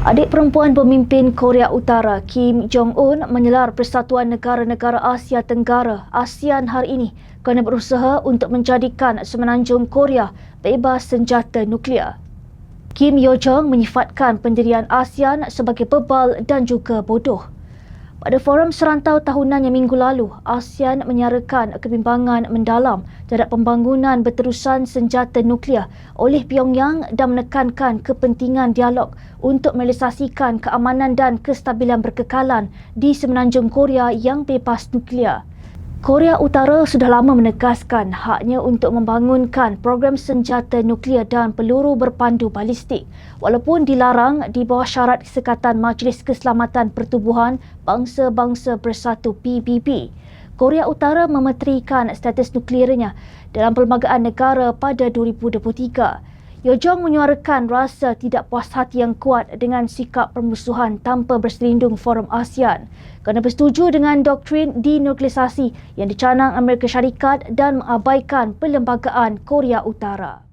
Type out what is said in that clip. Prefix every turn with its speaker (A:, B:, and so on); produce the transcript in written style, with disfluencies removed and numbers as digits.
A: Adik perempuan pemimpin Korea Utara Kim Jong-un menyelar Persatuan Negara-Negara Asia Tenggara ASEAN hari ini kerana berusaha untuk menjadikan Semenanjung Korea bebas senjata nuklear. Kim Yo Jong menyifatkan pendirian ASEAN sebagai bebal dan juga bodoh. Pada forum serantau tahunannya minggu lalu, ASEAN menyarakan kebimbangan mendalam terhadap pembangunan berterusan senjata nuklear oleh Pyongyang dan menekankan kepentingan dialog untuk merealisasikan keamanan dan kestabilan berkekalan di Semenanjung Korea yang bebas nuklear. Korea Utara sudah lama menegaskan haknya untuk membangunkan program senjata nuklear dan peluru berpandu balistik walaupun dilarang di bawah syarat Sekatan Majlis Keselamatan Pertubuhan Bangsa-Bangsa Bersatu PBB. Korea Utara memeterikan status nukliernya dalam Perlembagaan Negara pada 2023. Yo Jong menyuarakan rasa tidak puas hati yang kuat dengan sikap permusuhan tanpa berselindung Forum ASEAN kerana bersetuju dengan doktrin denuklearisasi yang dicanang Amerika Syarikat dan mengabaikan Perlembagaan Korea Utara.